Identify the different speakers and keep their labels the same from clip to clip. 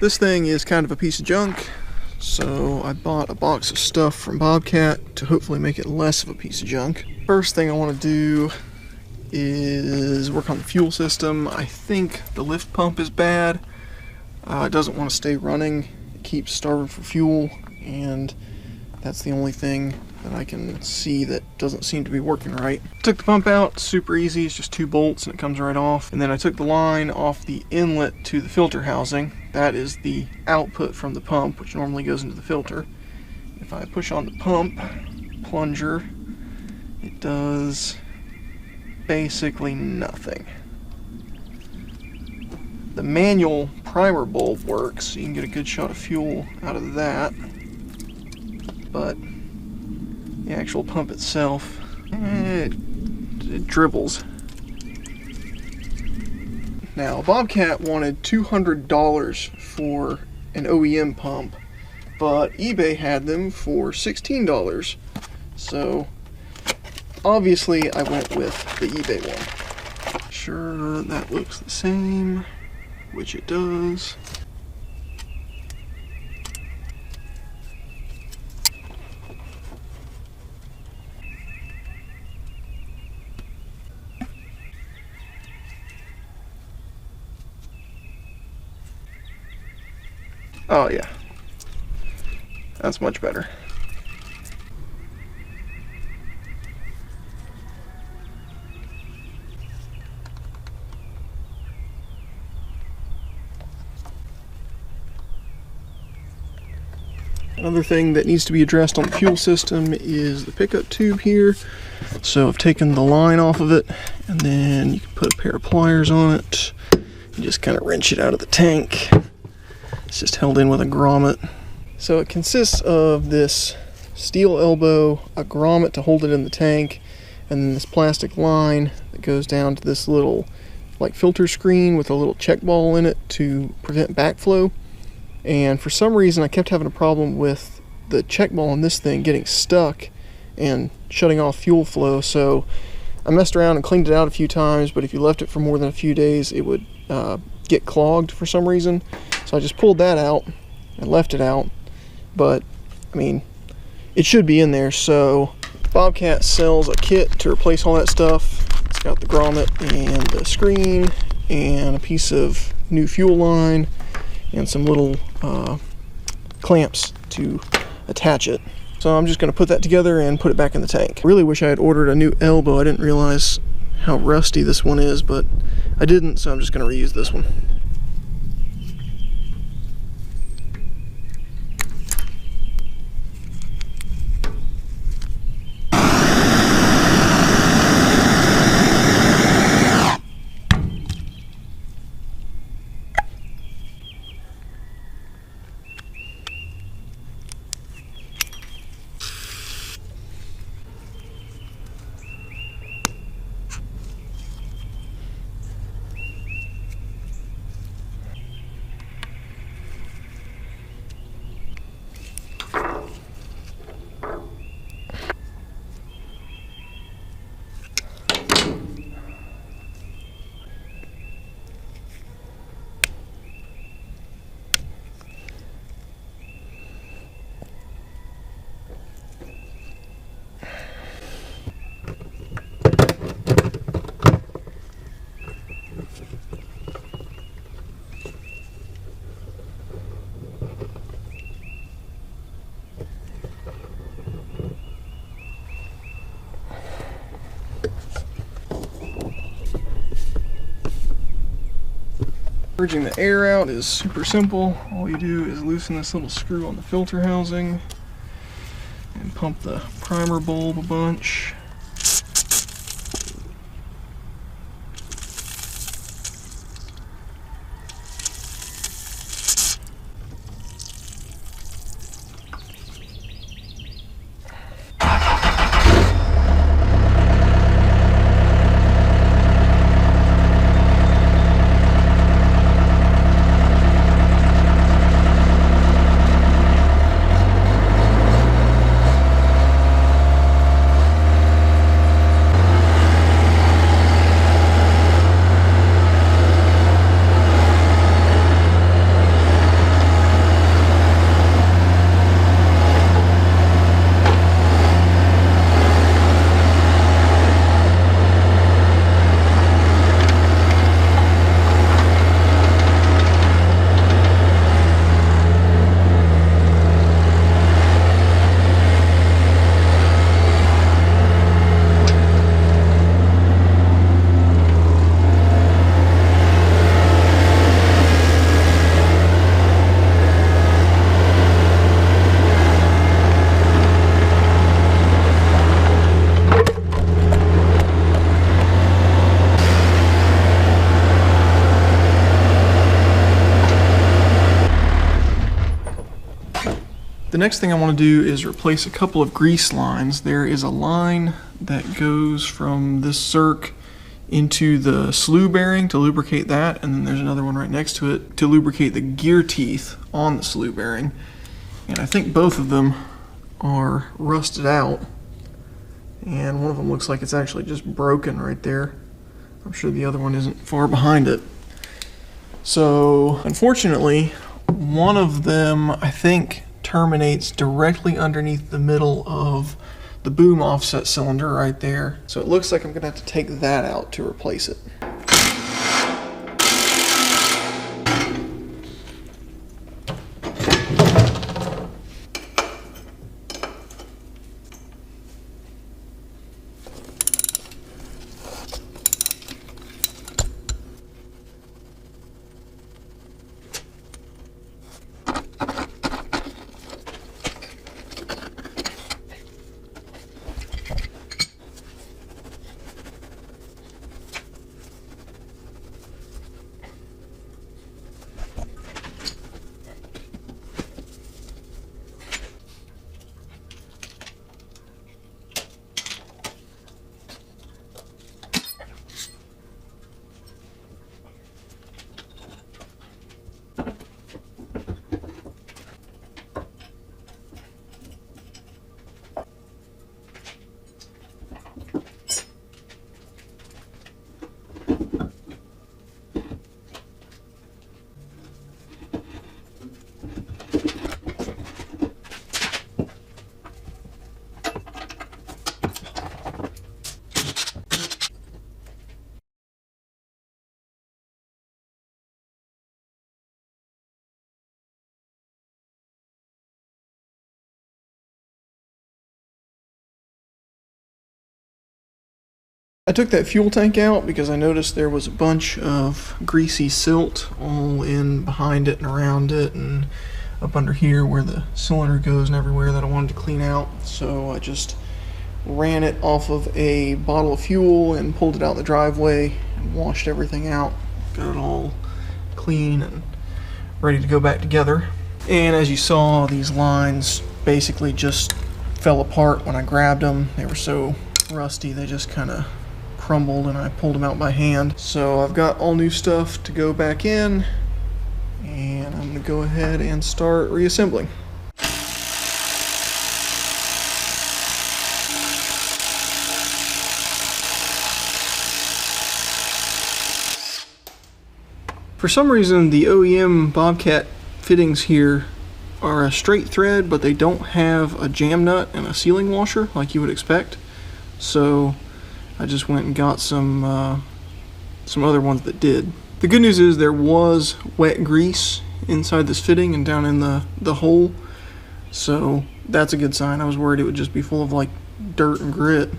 Speaker 1: This thing is kind of a piece of junk, so I bought a box of stuff from Bobcat to hopefully make it less of a piece of junk. First thing I want to do is work on the fuel system. I think the lift pump is bad. It doesn't want to stay running. It keeps starving for fuel, and that's the only thing that I can see that doesn't seem to be working right. Took the pump out, super easy, it's just 2 bolts and it comes right off. And then I took the line off the inlet to the filter housing. That is the output from the pump, which normally goes into the filter. If I push on the pump plunger, it does basically nothing. The manual primer bulb works, so you can get a good shot of fuel out of that, but the actual pump itself, it dribbles. Now, Bobcat wanted $200 for an OEM pump, but eBay had them for $16. So, obviously, I went with the eBay one. Sure, that looks the same, which it does. Oh yeah, that's much better. Another thing that needs to be addressed on the fuel system is the pickup tube here. So I've taken the line off of it, and then you can put a pair of pliers on it and just kind of wrench it out of the tank. It's just held in with a grommet. So it consists of this steel elbow, a grommet to hold it in the tank, and then this plastic line that goes down to this little like filter screen with a little check ball in it to prevent backflow. And for some reason I kept having a problem with the check ball in this thing getting stuck and shutting off fuel flow. So I messed around and cleaned it out a few times, but if you left it for more than a few days it would get clogged for some reason. So I just pulled that out and left it out, but I mean, it should be in there. So Bobcat sells a kit to replace all that stuff. It's got the grommet and the screen and a piece of new fuel line and some little clamps to attach it. So I'm just going to put that together and put it back in the tank. I really wish I had ordered a new elbow. I didn't realize how rusty this one is, but I didn't, so I'm just going to reuse this one. Purging the air out is super simple. All you do is loosen this little screw on the filter housing and pump the primer bulb a bunch. The next thing I want to do is replace a couple of grease lines. There is a line that goes from this circ into the slew bearing to lubricate that, and then there's another one right next to it to lubricate the gear teeth on the slew bearing. And I think both of them are rusted out, and one of them looks like it's actually just broken right there. I'm sure the other one isn't far behind it. So unfortunately, one of them I think terminates directly underneath the middle of the boom offset cylinder right there. So it looks like I'm gonna have to take that out to replace it. I took that fuel tank out because I noticed there was a bunch of greasy silt all in behind it and around it and up under here where the cylinder goes and everywhere that I wanted to clean out. So I just ran it off of a bottle of fuel and pulled it out in the driveway and washed everything out. Got it all clean and ready to go back together. And as you saw, these lines basically just fell apart when I grabbed them. They were so rusty, they just kind of crumbled, and I pulled them out by hand. So I've got all new stuff to go back in, and I'm going to go ahead and start reassembling. For some reason, the OEM Bobcat fittings here are a straight thread, but they don't have a jam nut and a sealing washer like you would expect. So I just went and got some other ones that did. The good news is there was wet grease inside this fitting and down in the hole, so that's a good sign. I was worried it would just be full of like dirt and grit.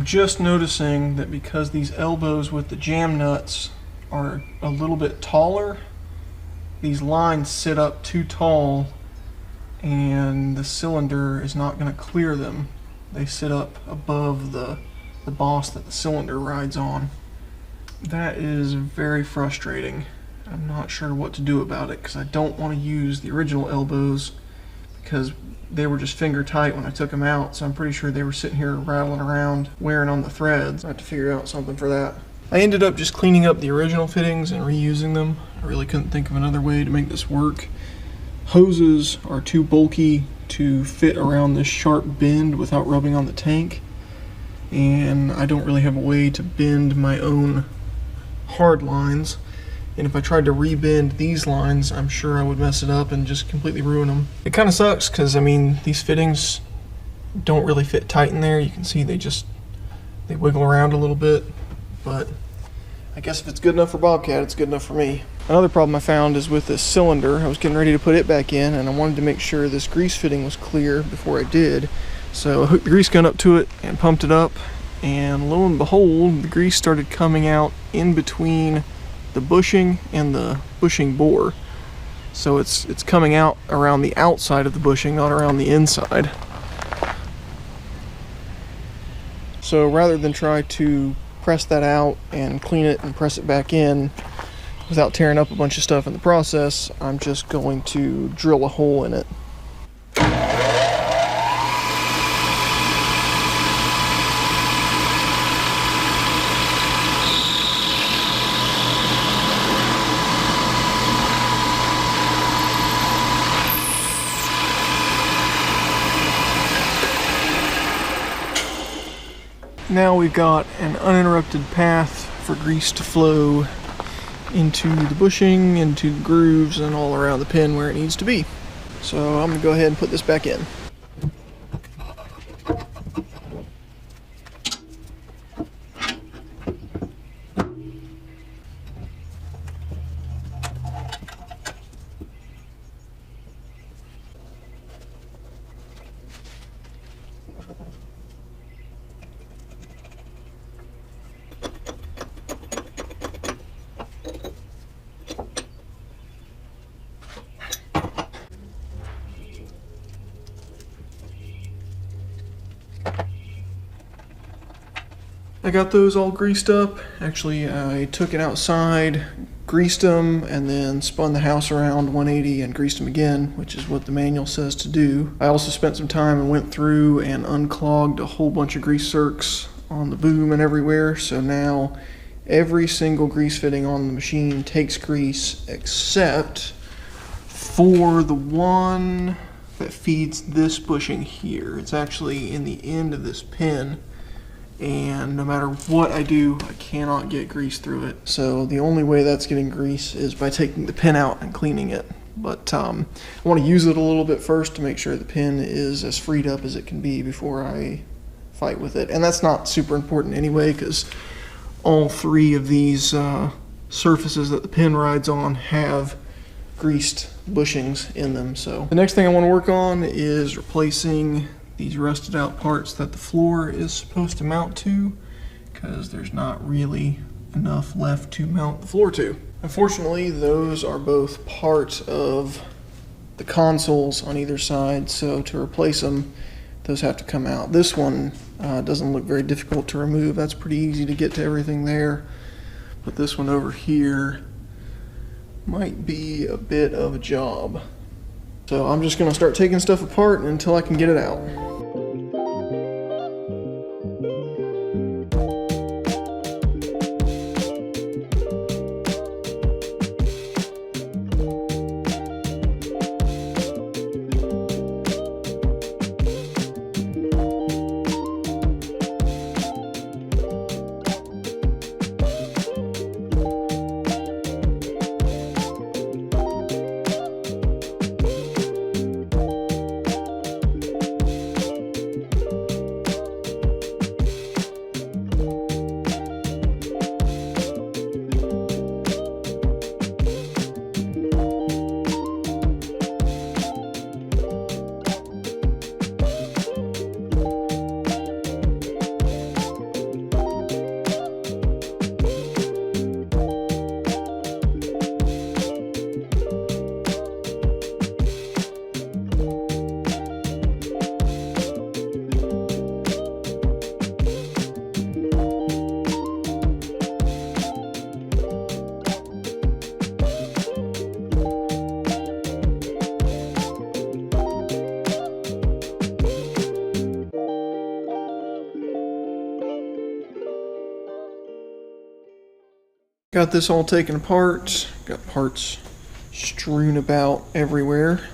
Speaker 1: Just noticing that because these elbows with the jam nuts are a little bit taller, these lines sit up too tall and the cylinder is not going to clear them. They sit up above the boss that the cylinder rides on. That is very frustrating. I'm not sure what to do about it because I don't want to use the original elbows because they were just finger tight when I took them out, so I'm pretty sure they were sitting here rattling around, wearing on the threads. I have to figure out something for that. I ended up just cleaning up the original fittings and reusing them. I really couldn't think of another way to make this work. Hoses are too bulky to fit around this sharp bend without rubbing on the tank, and I don't really have a way to bend my own hard lines. And if I tried to rebend these lines, I'm sure I would mess it up and just completely ruin them. It kind of sucks because, I mean, these fittings don't really fit tight in there. You can see they wiggle around a little bit, but I guess if it's good enough for Bobcat, it's good enough for me. Another problem I found is with this cylinder. I was getting ready to put it back in, and I wanted to make sure this grease fitting was clear before I did. So I hooked the grease gun up to it and pumped it up, and lo and behold, the grease started coming out in between the bushing and the bushing bore. So it's coming out around the outside of the bushing, not around the inside. So rather than try to press that out and clean it and press it back in without tearing up a bunch of stuff in the process, I'm just going to drill a hole in it. Now we've got an uninterrupted path for grease to flow into the bushing, into the grooves, and all around the pin where it needs to be. So I'm going to go ahead and put this back in. I got those all greased up. Actually, I took it outside, greased them, and then spun the house around 180 and greased them again, which is what the manual says to do. I also spent some time and went through and unclogged a whole bunch of grease zerks on the boom and everywhere. So now every single grease fitting on the machine takes grease except for the one that feeds this bushing here. It's actually in the end of this pin, and no matter what I do, I cannot get grease through it. So the only way that's getting grease is by taking the pin out and cleaning it. But I want to use it a little bit first to make sure the pin is as freed up as it can be before I fight with it. And that's not super important anyway, because all three of these surfaces that the pin rides on have greased bushings in them. So the next thing I want to work on is replacing these rusted out parts that the floor is supposed to mount to, because there's not really enough left to mount the floor to. Unfortunately, those are both part of the consoles on either side, so to replace them, those have to come out. This one doesn't look very difficult to remove. That's pretty easy to get to everything there, but this one over here might be a bit of a job. So I'm just going to start taking stuff apart until I can get it out. Got this all taken apart. Got parts strewn about everywhere.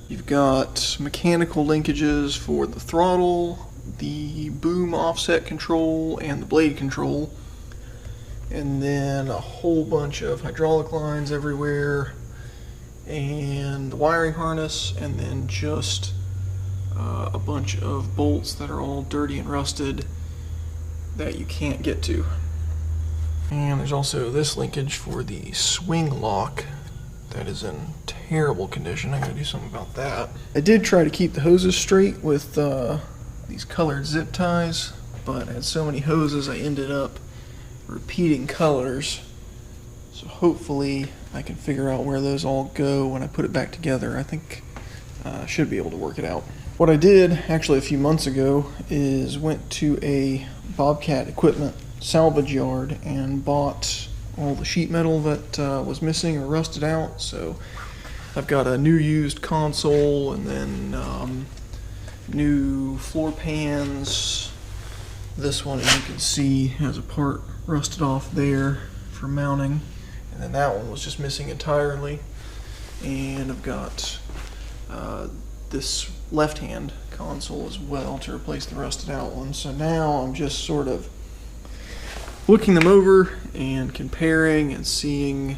Speaker 1: You've got mechanical linkages for the throttle, the boom offset control, and the blade control. And then a whole bunch of hydraulic lines everywhere, and the wiring harness, and then just a bunch of bolts that are all dirty and rusted that you can't get to. And there's also this linkage for the swing lock that is in terrible condition. I gotta do something about that. I did try to keep the hoses straight with these colored zip ties, but I had so many hoses I ended up repeating colors. So hopefully I can figure out where those all go when I put it back together. I think I should be able to work it out. What I did actually a few months ago is went to a Bobcat equipment salvage yard and bought all the sheet metal that was missing or rusted out. So I've got a new used console, and then new floor pans. This one, as you can see, has a part rusted off there for mounting, and then that one was just missing entirely. And I've got this left-hand console as well to replace the rusted out one. So now I'm just sort of looking them over and comparing and seeing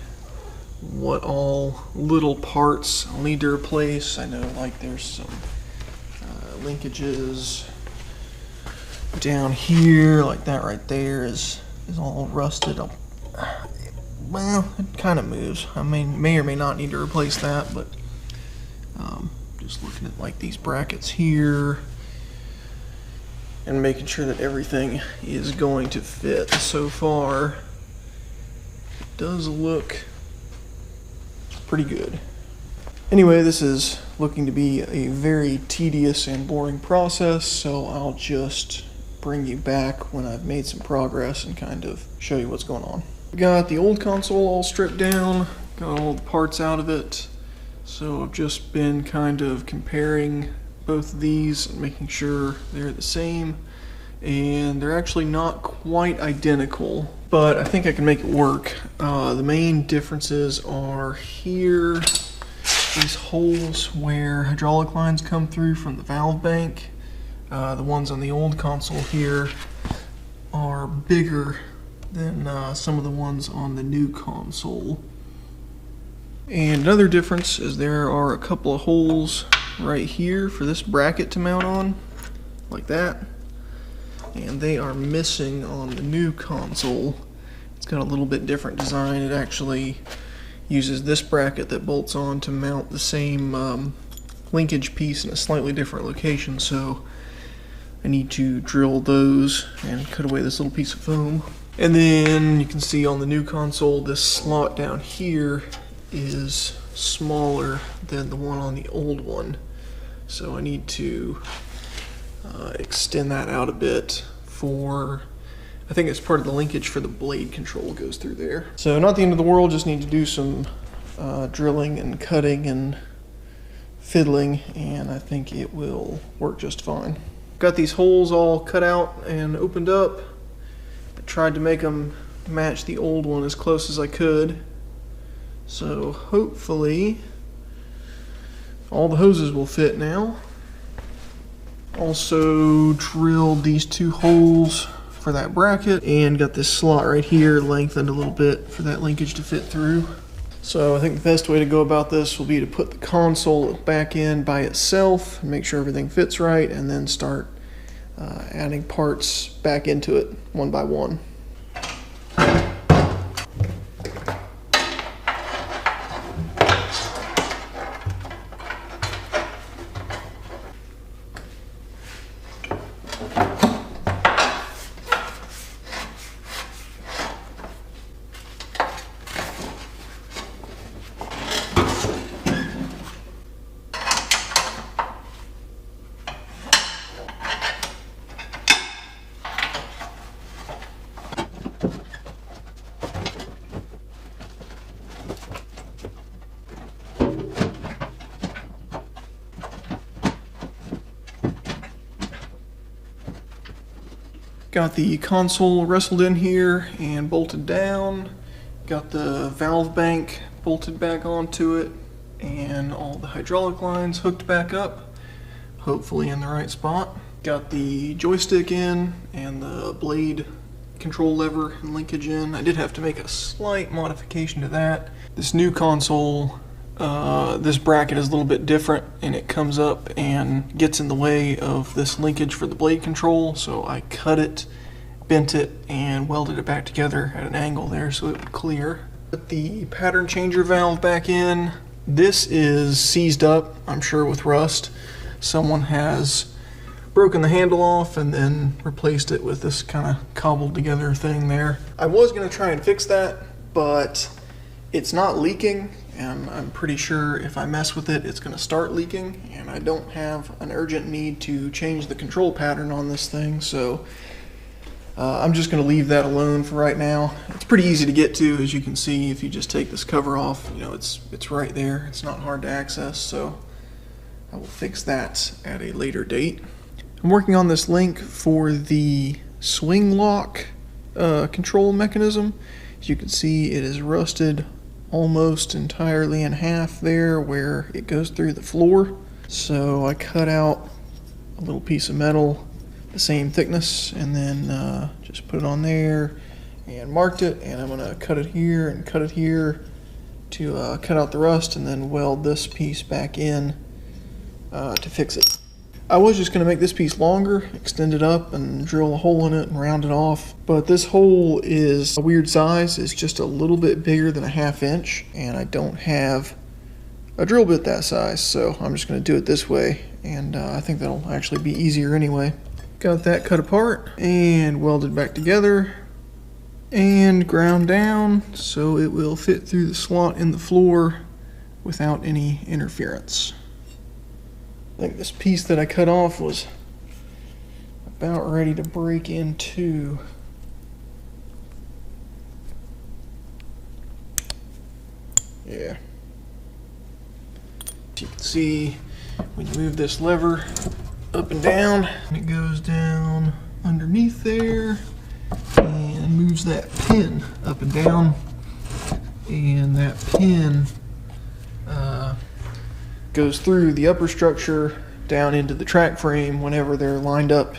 Speaker 1: what all little parts I'll need to replace. I know, like, there's some linkages down here, like that right there is all rusted. Well, it kind of moves. I mean, may or may not need to replace that, but just looking at like these brackets here and making sure that everything is going to fit. So far, it does look pretty good. Anyway, this is looking to be a very tedious and boring process, so I'll just bring you back when I've made some progress and kind of show you what's going on. We got the old console all stripped down, got all the parts out of it, so I've just been kind of comparing both of these and making sure they're the same, and they're actually not quite identical, but I think I can make it work. The main differences are here, these holes where hydraulic lines come through from the valve bank. The ones on the old console here are bigger than some of the ones on the new console. And another difference is there are a couple of holes right here for this bracket to mount on, like that. And they are missing on the new console. It's got a little bit different design. It actually uses this bracket that bolts on to mount the same linkage piece in a slightly different location, so I need to drill those and cut away this little piece of foam. And then you can see on the new console, this slot down here is smaller than the one on the old one. So I need to extend that out a bit for, I think it's part of the linkage for the blade control goes through there. So not the end of the world, just need to do some drilling and cutting and fiddling, and I think it will work just fine. Got these holes all cut out and opened up. I tried to make them match the old one as close as I could. So hopefully all the hoses will fit now. Also drilled these two holes for that bracket and got this slot right here lengthened a little bit for that linkage to fit through. So I think the best way to go about this will be to put the console back in by itself, make sure everything fits right, and then start adding parts back into it one by one. Got the console wrestled in here and bolted down. Got the valve bank bolted back onto it, and all the hydraulic lines hooked back up, hopefully in the right spot. Got the joystick in and the blade control lever and linkage in. I did have to make a slight modification to that. This new console, this bracket is a little bit different, and it comes up and gets in the way of this linkage for the blade control, so I cut it, bent it, and welded it back together at an angle there so it would clear. Put the pattern changer valve back in. This is seized up, I'm sure, with rust. Someone has broken the handle off and then replaced it with this kind of cobbled together thing there. I was going to try and fix that, but it's not leaking, and I'm pretty sure if I mess with it, it's going to start leaking, and I don't have an urgent need to change the control pattern on this thing, so I'm just going to leave that alone for right now. It's pretty easy to get to, as you can see. If you just take this cover off, you know, it's right there. It's not hard to access, so I will fix that at a later date. I'm working on this link for the swing lock control mechanism. As you can see, it is rusted almost entirely in half there where it goes through the floor. So I cut out a little piece of metal the same thickness and then just put it on there and marked it, and I'm going to cut it here and cut it here to cut out the rust, and then weld this piece back in to fix it. I was just going to make this piece longer, extend it up and drill a hole in it and round it off, but this hole is a weird size. It's just a little bit bigger than a 1/2 inch, and I don't have a drill bit that size, so I'm just going to do it this way, and I think that'll actually be easier anyway. Got that cut apart and welded back together and ground down so it will fit through the slot in the floor without any interference. I think this piece that I cut off was about ready to break in two. Yeah. As you can see, when you move this lever up and down, it goes down underneath there and moves that pin up and down, and that pin goes through the upper structure down into the track frame whenever they're lined up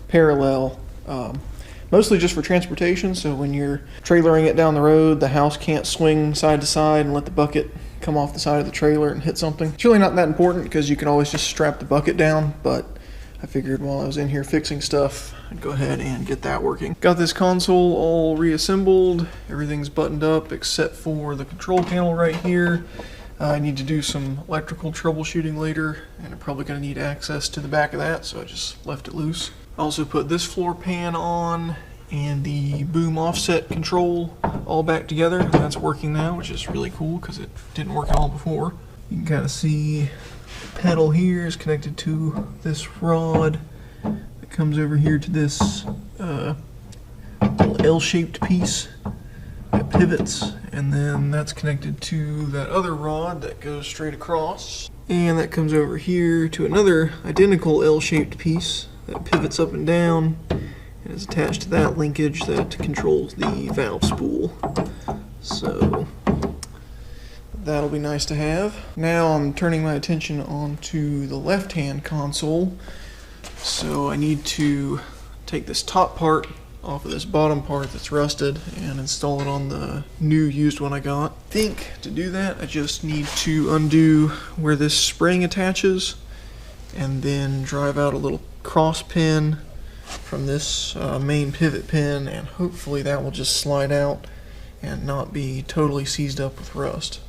Speaker 1: parallel, mostly just for transportation. So when you're trailering it down the road, the house can't swing side to side and let the bucket come off the side of the trailer and hit something. It's really not that important because you can always just strap the bucket down, but I figured while I was in here fixing stuff, I'd go ahead and get that working. Got this console all reassembled. Everything's buttoned up except for the control panel right here. I need to do some electrical troubleshooting later, and I'm probably going to need access to the back of that, so I just left it loose. I also put this floor pan on and the boom offset control all back together. That's working now, which is really cool because it didn't work at all before. You can kind of see the pedal here is connected to this rod that comes over here to this little L-shaped piece that pivots, and then that's connected to that other rod that goes straight across, and that comes over here to another identical L-shaped piece that pivots up and down and is attached to that linkage that controls the valve spool. So that'll be nice to have. Now I'm turning my attention onto the left-hand console, so I need to take this top part off of this bottom part that's rusted and install it on the new used one I got. I think to do that I just need to undo where this spring attaches and then drive out a little cross pin from this main pivot pin, and hopefully that will just slide out and not be totally seized up with rust.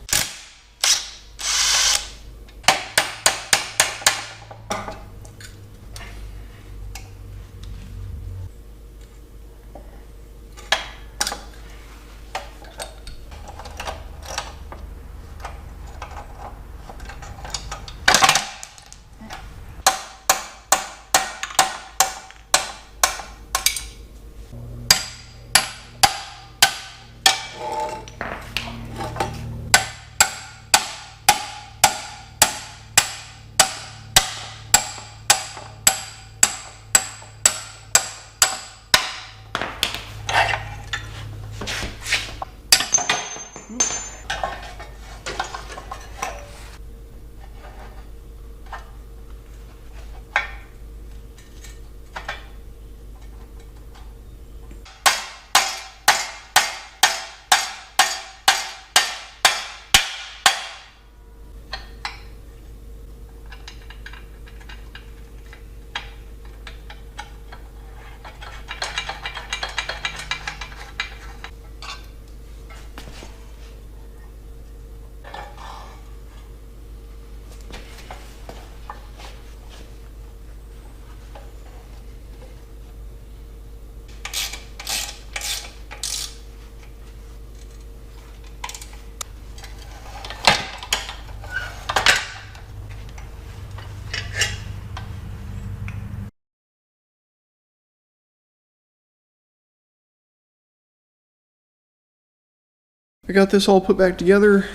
Speaker 1: I got this all put back together.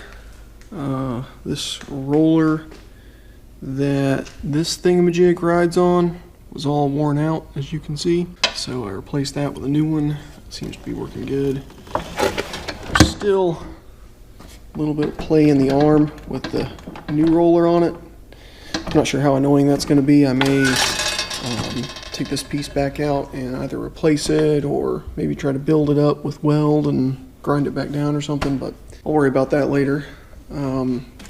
Speaker 1: This roller that this thingamajig rides on was all worn out, as you can see. So I replaced that with a new one. It seems to be working good. There's still a little bit of play in the arm with the new roller on it. I'm not sure how annoying that's going to be. I may take this piece back out and either replace it or maybe try to build it up with weld and grind it back down or something, but I'll worry about that later.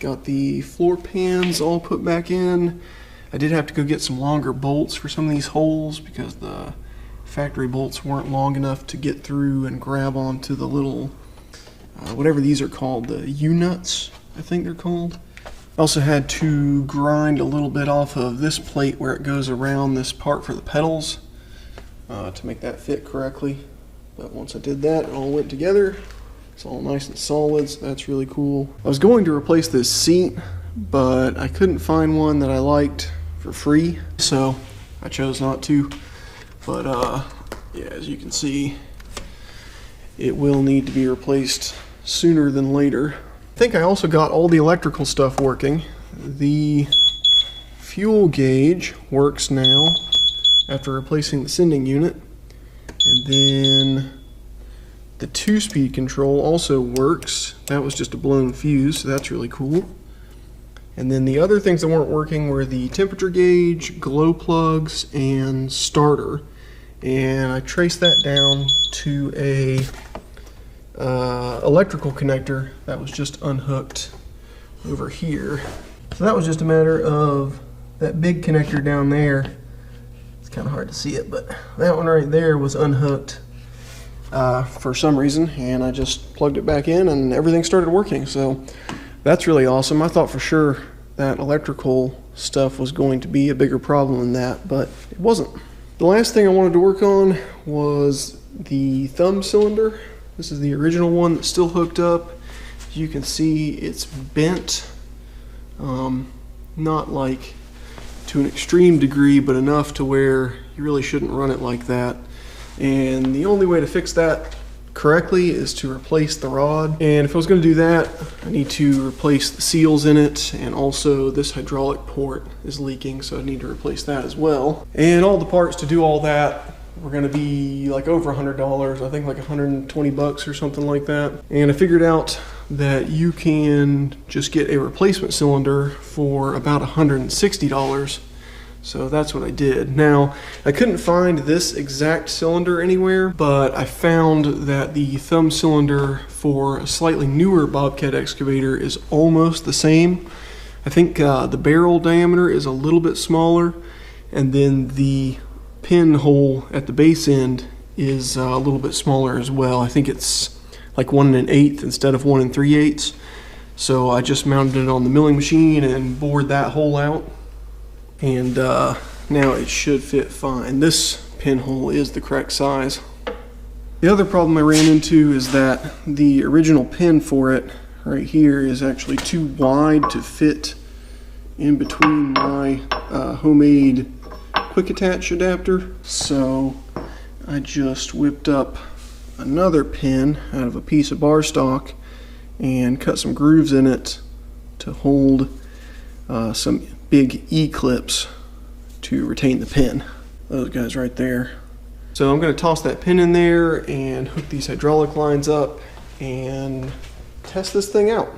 Speaker 1: Got the floor pans all put back in. I did have to go get some longer bolts for some of these holes because the factory bolts weren't long enough to get through and grab onto the little, whatever these are called, the U-nuts, I think they're called. I also had to grind a little bit off of this plate where it goes around this part for the pedals to make that fit correctly. But once I did that, it all went together. It's all nice and solid, so that's really cool. I was going to replace this seat, but I couldn't find one that I liked for free, so I chose not to. But yeah, as you can see, it will need to be replaced sooner than later. I think I also got all the electrical stuff working. The fuel gauge works now after replacing the sending unit, and then the 2-speed control also works. That was just a blown fuse, so that's really cool. And then the other things that weren't working were the temperature gauge, glow plugs, and starter. And I traced that down to a electrical connector that was just unhooked over here. So that was just a matter of that big connector down there. It's kind of hard to see it, but that one right there was unhooked for some reason, and I just plugged it back in and everything started working. So that's really awesome. I thought for sure that electrical stuff was going to be a bigger problem than that, but it wasn't. The last thing I wanted to work on was the thumb cylinder. This is the original one that's still hooked up. As you can see, it's bent, not like to an extreme degree, but enough to where you really shouldn't run it like that. And the only way to fix that correctly is to replace the rod. And if I was going to do that, I need to replace the seals in it, and also this hydraulic port is leaking, so I need to replace that as well. And all the parts to do all that were going to be like over $100, I think like 120 bucks or something like that. And I figured out that you can just get a replacement cylinder for about $160. So that's what I did. Now, I couldn't find this exact cylinder anywhere, but I found that the thumb cylinder for a slightly newer Bobcat excavator is almost the same. I think the barrel diameter is a little bit smaller, and then the pinhole at the base end is a little bit smaller as well. I think it's like 1 1/8 instead of 1 3/8. So I just mounted it on the milling machine and bored that hole out. And now it should fit fine. This pinhole is the correct size. The other problem I ran into is that the original pin for it right here is actually too wide to fit in between my homemade quick attach adapter. So I just whipped up another pin out of a piece of bar stock and cut some grooves in it to hold some big E-clips to retain the pin. Those guys right there. So I'm going to toss that pin in there and hook these hydraulic lines up and test this thing out.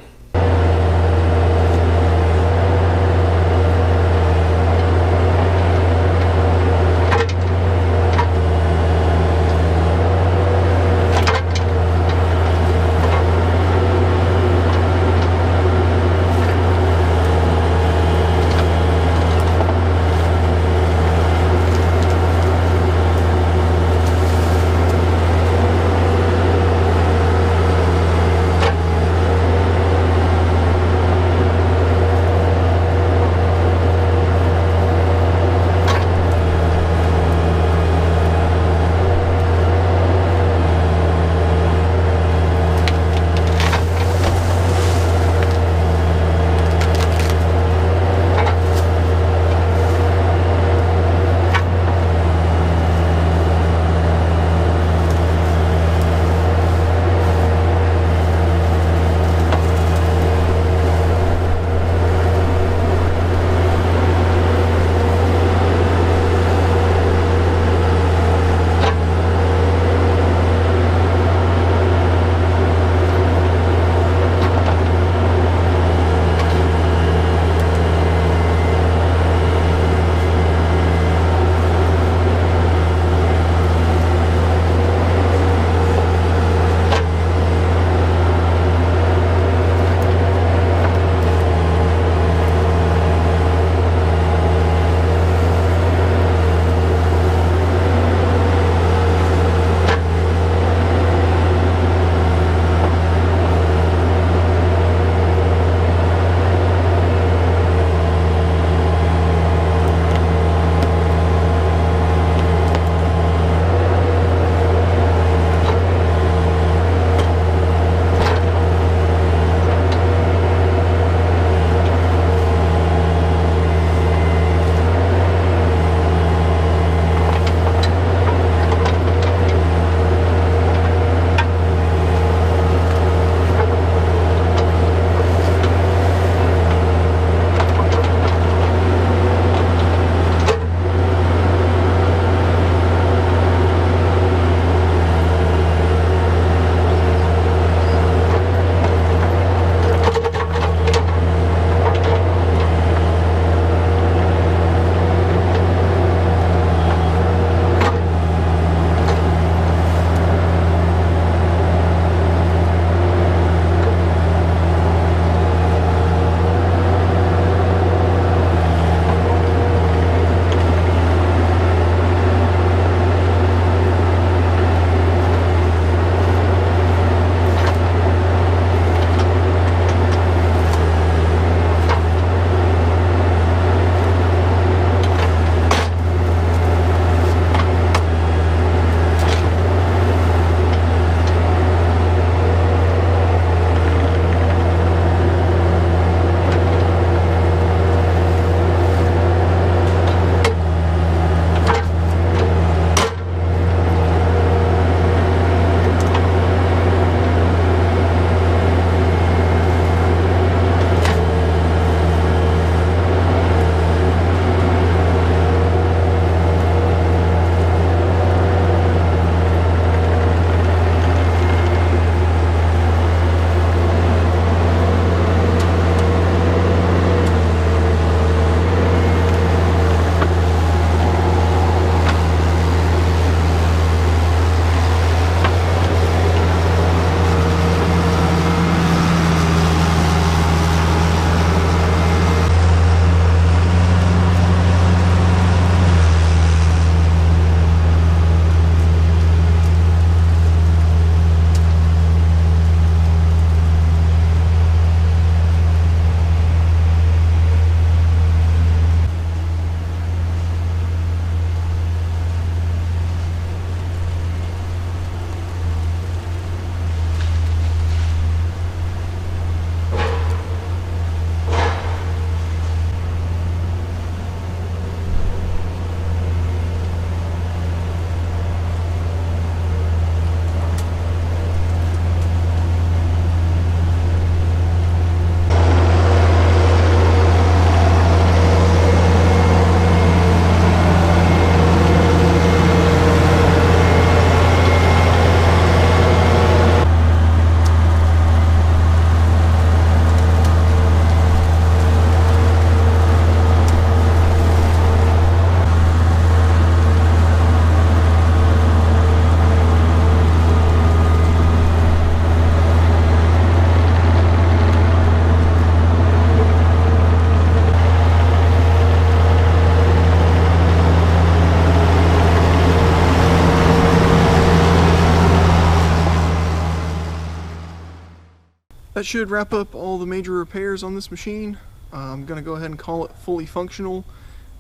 Speaker 1: that should wrap up all the major repairs on this machine. I'm going to go ahead and call it fully functional,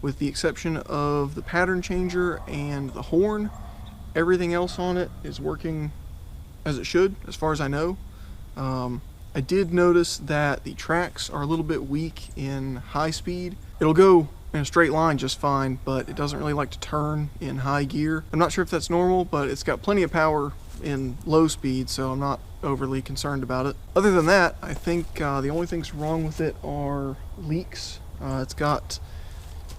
Speaker 1: with the exception of the pattern changer and the horn. Everything else on it is working as it should, as far as I know. I did notice that the tracks are a little bit weak in high speed. It'll go in a straight line just fine, but it doesn't really like to turn in high gear. I'm not sure if that's normal, but it's got plenty of power in low speed, so I'm not overly concerned about it. Other than that, I think the only things wrong with it are leaks. It's got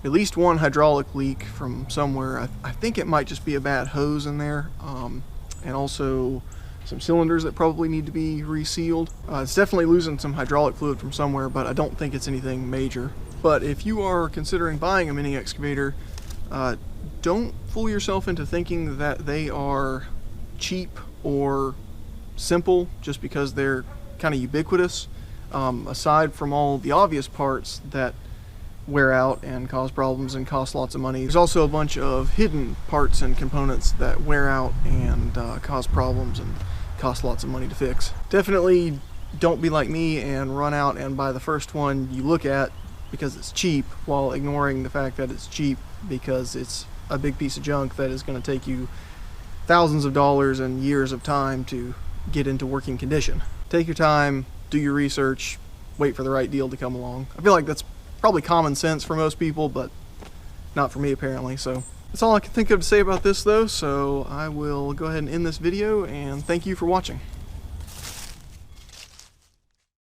Speaker 1: at least one hydraulic leak from somewhere. I think it might just be a bad hose in there, and also some cylinders that probably need to be resealed. It's definitely losing some hydraulic fluid from somewhere, but I don't think it's anything major. But if you are considering buying a mini excavator, don't fool yourself into thinking that they are cheap or simple just because they're kind of ubiquitous. Aside from all the obvious parts that wear out and cause problems and cost lots of money, there's also a bunch of hidden parts and components that wear out and cause problems and cost lots of money to fix. Definitely don't be like me and run out and buy the first one you look at because it's cheap, while ignoring the fact that it's cheap because it's a big piece of junk that is going to take you thousands of dollars and years of time to get into working condition. Take your time, do your research, wait for the right deal to come along. I feel like that's probably common sense for most people, but not for me apparently. So that's all I can think of to say about this though, so I will go ahead and end this video, and thank you for watching.